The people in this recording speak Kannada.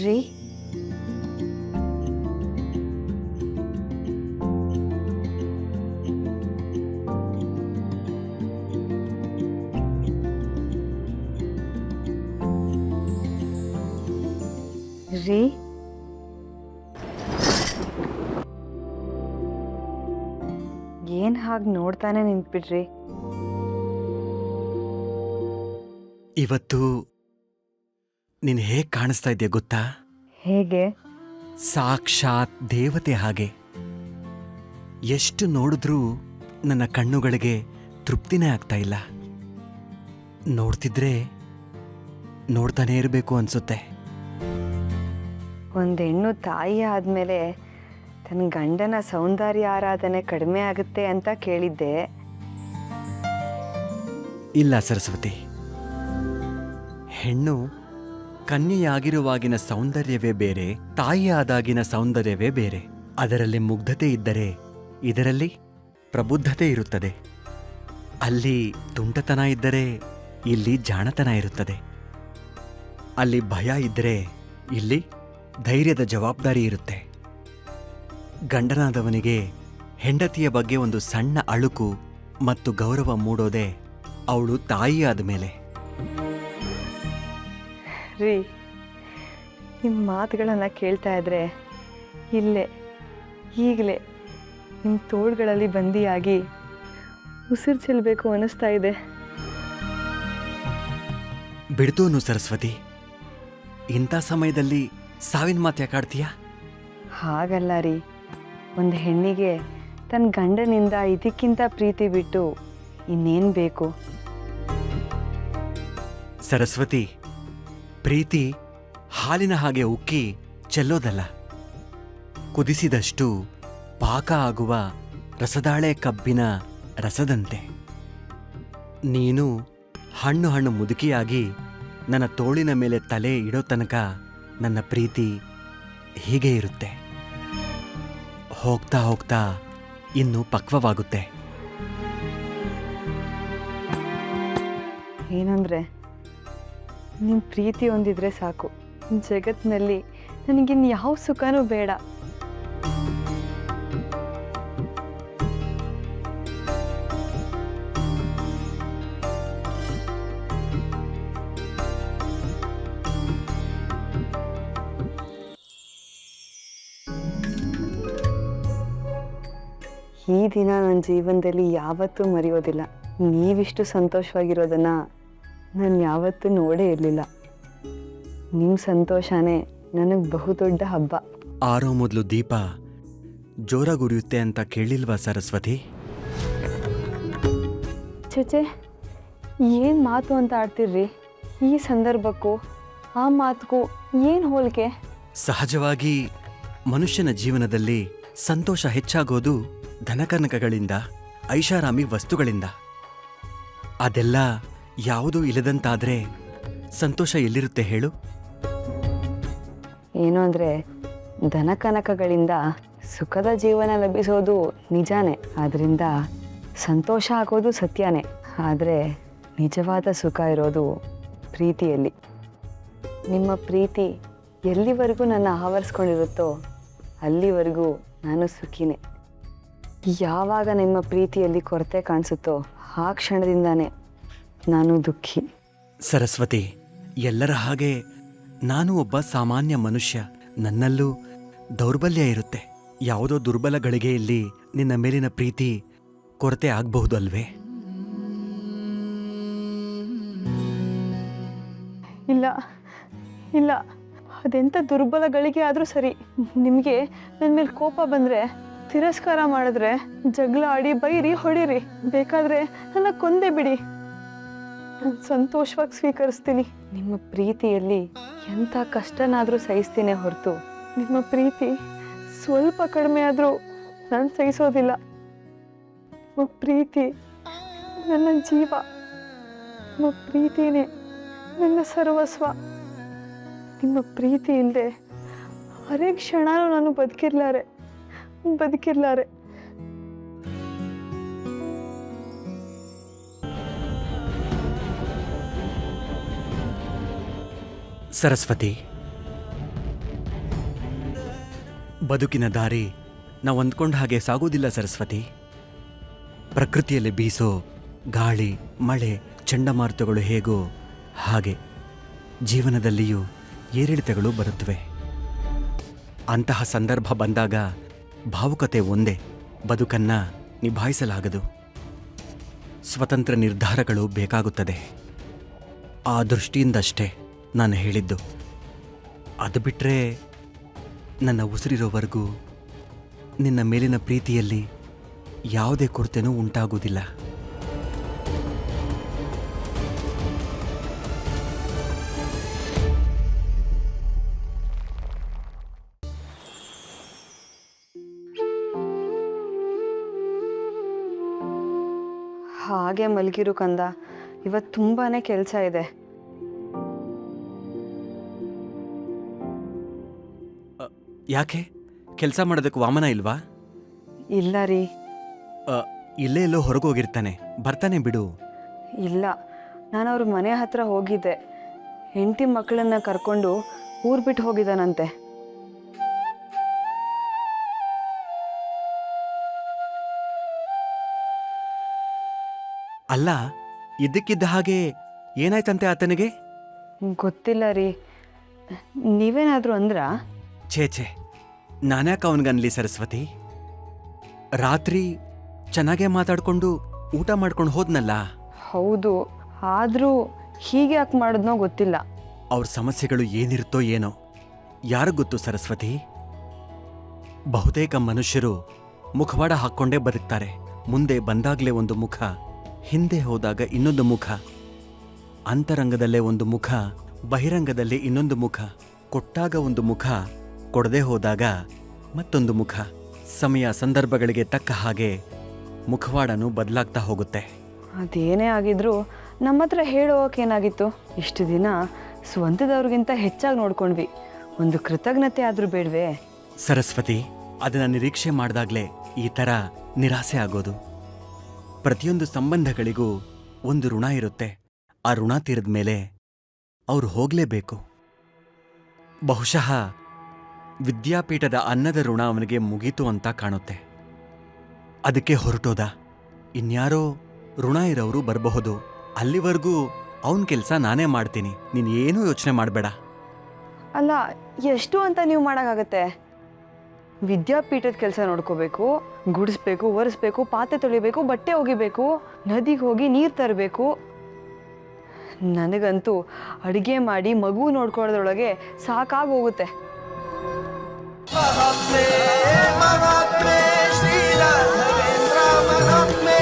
ರೀ, ರೀ, ಏನ್ ಹಾಗೆ ನೋಡ್ತಾನೆ ನಿಂತ್ಬಿಟ್ರಿ? ಇವತ್ತು ನೀನು ಹೇಗೆ ಕಾಣಿಸ್ತಾ ಇದೆಯಾ ಗೊತ್ತಾ? ಹೇಗೆ? ಸಾಕ್ಷಾತ್ ದೇವತೆ ಹಾಗೆ. ಎಷ್ಟು ನೋಡಿದ್ರೂ ನನ್ನ ಕಣ್ಣುಗಳಿಗೆ ತೃಪ್ತಿನೇ ಆಗ್ತಾ ಇಲ್ಲ. ನೋಡ್ತಿದ್ರೆ ನೋಡ್ತಾನೇ ಇರಬೇಕು ಅನ್ಸುತ್ತೆ. ಒಂದು ಹೆಣ್ಣು ತಾಯಿ ಆದಮೇಲೆ ತನ್ನ ಗಂಡನ ಸೌಂದರ್ಯ ಆರಾಧನೆ ಕಡಿಮೆ ಆಗುತ್ತೆ ಅಂತ ಕೇಳಿದ್ದೆ. ಇಲ್ಲ ಸರಸ್ವತಿ, ಹೆಣ್ಣು ಕನ್ಯೆಯಾಗಿರುವಾಗಿನ ಸೌಂದರ್ಯವೇ ಬೇರೆ, ತಾಯಿಯಾದಾಗಿನ ಸೌಂದರ್ಯವೇ ಬೇರೆ. ಅದರಲ್ಲಿ ಮುಗ್ಧತೆ ಇದ್ದರೆ ಇದರಲ್ಲಿ ಪ್ರಬುದ್ಧತೆ ಇರುತ್ತದೆ. ಅಲ್ಲಿ ತುಂಟತನ ಇದ್ದರೆ ಇಲ್ಲಿ ಜಾಣತನ ಇರುತ್ತದೆ. ಅಲ್ಲಿ ಭಯ ಇದ್ದರೆ ಇಲ್ಲಿ ಧೈರ್ಯದ ಜವಾಬ್ದಾರಿ ಇರುತ್ತೆ. ಗಂಡನಾದವನಿಗೆ ಹೆಂಡತಿಯ ಬಗ್ಗೆ ಒಂದು ಸಣ್ಣ ಅಳುಕು ಮತ್ತು ಗೌರವ ಮೂಡೋದೇ ಅವಳು ತಾಯಿಯಾದ ಮೇಲೆ. ರೀ, ನಿಮ್ಮ ಮಾತುಗಳನ್ನು ಕೇಳ್ತಾ ಇದ್ರೆ ಇಲ್ಲೇ ಈಗಲೇ ನಿಮ್ಮ ತೋಳುಗಳಲ್ಲಿ ಬಂದಿಯಾಗಿ ಉಸಿರು ಚೆಲ್ಲಬೇಕು ಅನ್ನಿಸ್ತಾ ಇದೆ. ಬಿಡ್ತೂನು ಸರಸ್ವತಿ, ಇಂಥ ಸಮಯದಲ್ಲಿ ಸಾವಿನ ಮಾತು ಯಾಕಾಡ್ತೀಯಾ? ಹಾಗಲ್ಲ ರೀ, ಒಂದು ಹೆಣ್ಣಿಗೆ ತನ್ನ ಗಂಡನಿಂದ ಇದಕ್ಕಿಂತ ಪ್ರೀತಿ ಬಿಟ್ಟು ಇನ್ನೇನು ಬೇಕು? ಸರಸ್ವತಿ, ಪ್ರೀತಿ ಹಾಲಿನ ಹಾಗೆ ಉಕ್ಕಿ ಚೆಲ್ಲೋದಲ್ಲ, ಕುದಿಸಿದಷ್ಟು ಪಾಕ ಆಗುವ ರಸದಾಳೆ ಕಬ್ಬಿನ ರಸದಂತೆ. ನೀನು ಹಣ್ಣು ಹಣ್ಣು ಮುದುಕಿಯಾಗಿ ನನ್ನ ತೋಳಿನ ಮೇಲೆ ತಲೆ ಇಡೋ ತನಕ ನನ್ನ ಪ್ರೀತಿ ಹೀಗೆ ಇರುತ್ತೆ. ಹೋಗ್ತಾ ಹೋಗ್ತಾ ಇನ್ನು ಪಕ್ವವಾಗುತ್ತೆ. ಏನಂದರೆ ನಿಮ್ಮ ಪ್ರೀತಿ ಹೊಂದಿದ್ರೆ ಸಾಕು, ಜಗತ್ತಿನಲ್ಲಿ ನನಗಿನ್ನು ಯಾವ ಸುಖನೂ ಬೇಡ. ಈ ದಿನ ನನ್ನ ಜೀವನದಲ್ಲಿ ಯಾವತ್ತೂ ಮರೆಯೋದಿಲ್ಲ. ನೀವಿಷ್ಟು ಸಂತೋಷವಾಗಿರೋದನ್ನು ನಾನು ಯಾವತ್ತೂ ನೋಡೇ ಇರಲಿಲ್ಲ. ನಿಮ್ಮ ಸಂತೋಷನೇ ನನಗೆ ಬಹುದೊಡ್ಡ ಹಬ್ಬ. ಆರೋ ಮೊದಲು ದೀಪ ಜೋರಾಗುರಿಯುತ್ತೆ ಅಂತ ಕೇಳಿಲ್ವಾ ಸರಸ್ವತಿ? ಚಚೆ, ಏನು ಮಾತು ಅಂತ ಆಡ್ತಿರ್ರಿ? ಈ ಸಂದರ್ಭಕ್ಕೂ ಆ ಮಾತುಗೂ ಏನು ಹೋಲಿಕೆ? ಸಹಜವಾಗಿ ಮನುಷ್ಯನ ಜೀವನದಲ್ಲಿ ಸಂತೋಷ ಹೆಚ್ಚಾಗೋದು ಧನಕನಕಗಳಿಂದ, ಐಷಾರಾಮಿ ವಸ್ತುಗಳಿಂದ. ಅದೆಲ್ಲ ಯಾವುದೂ ಇಲ್ಲದಂತಾದ್ರೆ ಸಂತೋಷ ಎಲ್ಲಿರುತ್ತೆ ಹೇಳು? ಏನು ಅಂದರೆ, ಧನಕನಕಗಳಿಂದ ಸುಖದ ಜೀವನ ಲಭಿಸೋದು ನಿಜಾನೇ, ಅದರಿಂದ ಸಂತೋಷ ಆಗೋದು ಸತ್ಯನೇ. ಆದರೆ ನಿಜವಾದ ಸುಖ ಇರೋದು ಪ್ರೀತಿಯಲ್ಲಿ. ನಿಮ್ಮ ಪ್ರೀತಿ ಎಲ್ಲಿವರೆಗೂ ನನ್ನ ಆವರಿಸ್ಕೊಂಡಿರುತ್ತೋ ಅಲ್ಲಿವರೆಗೂ ನಾನು ಸುಖಿನೇ. ಯಾವಾಗ ನಿಮ್ಮ ಪ್ರೀತಿಯಲ್ಲಿ ಕೊರತೆ ಕಾಣಿಸುತ್ತೋ ಆ ಕ್ಷಣದಿಂದಾನೇ ನಾನು ದುಃಖಿ. ಸರಸ್ವತಿ, ಎಲ್ಲರ ಹಾಗೆ ನಾನು ಒಬ್ಬ ಸಾಮಾನ್ಯ ಮನುಷ್ಯ. ನನ್ನಲ್ಲೂ ದೌರ್ಬಲ್ಯ ಇರುತ್ತೆ. ಯಾವುದೋ ದುರ್ಬಲ ಗಳಿಗೆಯಲ್ಲಿ ನಿನ್ನ ಮೇಲಿನ ಪ್ರೀತಿ ಕೊರತೆ ಆಗಬಹುದು ಅಲ್ವೇ? ಇಲ್ಲ ಇಲ್ಲ, ಅದೆಂಥ ದುರ್ಬಲ ಗಳಿಗೆ ಆದರೂ ಸರಿ. ನಿಮಗೆ ನನ್ನ ಮೇಲೆ ಕೋಪ ಬಂದರೆ, ತಿರಸ್ಕಾರ ಮಾಡಿದ್ರೆ, ಜಗಳ ಆಡಿ ಬೈರಿ, ಹೊಡೀರಿ, ಬೇಕಾದರೆ ನನ್ನ ಕೊಂದೇ ಬಿಡಿ, ನಾನು ಸಂತೋಷವಾಗಿ ಸ್ವೀಕರಿಸ್ತೀನಿ. ನಿಮ್ಮ ಪ್ರೀತಿಯಲ್ಲಿ ಎಂಥ ಕಷ್ಟನಾದರೂ ಸಹಿಸ್ತೀನಿ ಹೊರತು ನಿಮ್ಮ ಪ್ರೀತಿ ಸ್ವಲ್ಪ ಕಡಿಮೆ ಆದರೂ ನಾನು ಸಹಿಸೋದಿಲ್ಲ. ನಿಮ್ಮ ಪ್ರೀತಿ ನನ್ನ ಜೀವ, ನಿಮ್ಮ ಪ್ರೀತಿನೇ ನನ್ನ ಸರ್ವಸ್ವ. ನಿಮ್ಮ ಪ್ರೀತಿ ಇಲ್ಲದೆ ಅರೆ ಕ್ಷಣನೂ ನಾನು ಬದುಕಿರ್ಲಾರೆ. ಸರಸ್ವತಿ, ಬದುಕಿನ ದಾರಿ ನಾವು ಅಂದ್ಕೊಂಡ ಹಾಗೆ ಸಾಗೋದಿಲ್ಲ ಸರಸ್ವತಿ. ಪ್ರಕೃತಿಯಲ್ಲಿ ಬೀಸೋ ಗಾಳಿ, ಮಳೆ, ಚಂಡಮಾರುತಗಳು ಹೇಗೋ ಹಾಗೆ ಜೀವನದಲ್ಲಿಯೂ ಏರಿಳಿತಗಳು ಬರುತ್ತವೆ. ಅಂತಹ ಸಂದರ್ಭ ಬಂದಾಗ ಭಾವುಕತೆ ಒಂದೇ ಬದುಕನ್ನ ನಿಭಾಯಿಸಲಾಗದು. ಸ್ವತಂತ್ರ ನಿರ್ಧಾರಗಳು ಬೇಕಾಗುತ್ತದೆ. ಆ ದೃಷ್ಟಿಯಿಂದಷ್ಟೇ ನಾನು ಹೇಳಿದ್ದು. ಅದು ಬಿಟ್ಟರೆ ನನ್ನ ಉಸಿರಿರೋವರೆಗೂ ನಿನ್ನ ಮೇಲಿನ ಪ್ರೀತಿಯಲ್ಲಿ ಯಾವುದೇ ಕೊರತೆನೂ ಉಂಟಾಗುವುದಿಲ್ಲ. ಹಾಗೆ ಮಲಗಿರು ಕಂದ, ಇವತ್ತು ತುಂಬಾ ಕೆಲಸ ಇದೆ. ಯಾಕೆ? ಕೆಲಸ ಮಾಡೋದಕ್ಕೆ ವಾಮನ ಇಲ್ವಾ? ಇಲ್ಲ ರೀ. ಇಲ್ಲೇ ಎಲ್ಲೋ ಹೊರಗೋಗಿರ್ತಾನೆ, ಬರ್ತಾನೆ ಬಿಡು. ಇಲ್ಲ, ನಾನು ಅವ್ರ ಮನೆ ಹತ್ರ ಹೋಗಿದ್ದೆ. ಹೆಂಡತಿ ಮಕ್ಕಳನ್ನ ಕರ್ಕೊಂಡು ಊರು ಬಿಟ್ಟು ಹೋಗಿದ್ದಾನಂತೆ. ಅಲ್ಲ, ಇದ್ದಕ್ಕಿದ್ದ ಹಾಗೆ ಏನಾಯ್ತಂತೆ ಆತನಿಗೆ? ಗೊತ್ತಿಲ್ಲ ರೀ. ನೀವೇನಾದರೂ ಅಂದ್ರಾ? ಛೇ, ನಾನ್ಯಾಕೆ ಅವನಿಗನ್ಲಿ ಸರಸ್ವತಿ? ರಾತ್ರಿ ಚೆನ್ನಾಗೇ ಮಾತಾಡ್ಕೊಂಡು ಊಟ ಮಾಡ್ಕೊಂಡು ಹೋದ್ನಲ್ಲ. ಹೌದು, ಆದರೂ ಹೀಗೆ ಯಾಕೆ ಮಾಡಿದ್ನೋ ಗೊತ್ತಿಲ್ಲ. ಅವ್ರ ಸಮಸ್ಯೆಗಳು ಏನಿರುತ್ತೋ ಏನೋ ಯಾರಿಗ್ ಗೊತ್ತು ಸರಸ್ವತಿ. ಬಹುತೇಕ ಮನುಷ್ಯರು ಮುಖವಾಡ ಹಾಕ್ಕೊಂಡೇ ಬದುಕ್ತಾರೆ. ಮುಂದೆ ಬಂದಾಗಲೇ ಒಂದು ಮುಖ, ಹಿಂದೆ ಹೋದಾಗ ಇನ್ನೊಂದು ಮುಖ. ಅಂತರಂಗದಲ್ಲೇ ಒಂದು ಮುಖ, ಬಹಿರಂಗದಲ್ಲೇ ಇನ್ನೊಂದು ಮುಖ. ಕೊಟ್ಟಾಗ ಒಂದು ಮುಖ, ಕೊಡದೆ ಹೋದಾಗ ಮತ್ತೊಂದು ಮುಖ. ಸಮಯ ಸಂದರ್ಭಗಳಿಗೆ ತಕ್ಕ ಹಾಗೆ ಮುಖವಾಡನೂ ಬದಲಾಗ್ತಾ ಹೋಗುತ್ತೆ. ಅದೇನೇ ಆಗಿದ್ರೂ ನಮ್ಮ ಹತ್ರ ಹೇಳೋಕೇನಾಗಿತ್ತು? ಇಷ್ಟು ದಿನ ಸ್ವಂತದವ್ರಿಗಿಂತ ಹೆಚ್ಚಾಗಿ ನೋಡ್ಕೊಂಡ್ವಿ. ಒಂದು ಕೃತಜ್ಞತೆ ಆದರೂ ಬೇಡವೇ? ಸರಸ್ವತಿ, ಅದನ್ನ ನಿರೀಕ್ಷೆ ಮಾಡಿದಾಗಲೇ ಈ ಥರ ನಿರಾಸೆ ಆಗೋದು. ಪ್ರತಿಯೊಂದು ಸಂಬಂಧಗಳಿಗೂ ಒಂದು ಋಣ ಇರುತ್ತೆ. ಆ ಋಣ ತೀರಿದ ಮೇಲೆ ಅವ್ರು ಹೋಗಲೇಬೇಕು. ಬಹುಶಃ ವಿದ್ಯಾಪೀಠದ ಅನ್ನದ ಋಣ ಅವನಿಗೆ ಮುಗೀತು ಅಂತ ಕಾಣುತ್ತೆ. ಅದಕ್ಕೆ ಹೊರಟೋದ. ಇನ್ಯಾರೋ ಋಣ ಇರೋರು ಬರಬಹುದು. ಅಲ್ಲಿವರೆಗೂ ಅವನ ಕೆಲಸ ನಾನೇ ಮಾಡ್ತೀನಿ, ನೀನು ಏನೂ ಯೋಚನೆ ಮಾಡಬೇಡ. ಅಲ್ಲ, ಎಷ್ಟು ಅಂತ ನೀವು ಮಾಡೋಕ್ಕಾಗತ್ತೆ? ವಿದ್ಯಾಪೀಠದ ಕೆಲಸ ನೋಡ್ಕೋಬೇಕು, ಗುಡಿಸ್ಬೇಕು, ಒರೆಸ್ಬೇಕು, ಪಾತ್ರೆ ತೊಳಿಬೇಕು, ಬಟ್ಟೆ ಒಗಿಬೇಕು, ನದಿಗೆ ಹೋಗಿ ನೀರು ತರಬೇಕು. ನನಗಂತೂ ಅಡುಗೆ ಮಾಡಿ ಮಗು ನೋಡ್ಕೊಳ್ಳೋದ್ರೊಳಗೆ ಸಾಕಾಗೋಗುತ್ತೆ. ಮಹಾತ್ಮೆ ಶ್ರೀ ರಾಘವೇಂದ್ರ ಮಹಾತ್ಮೆ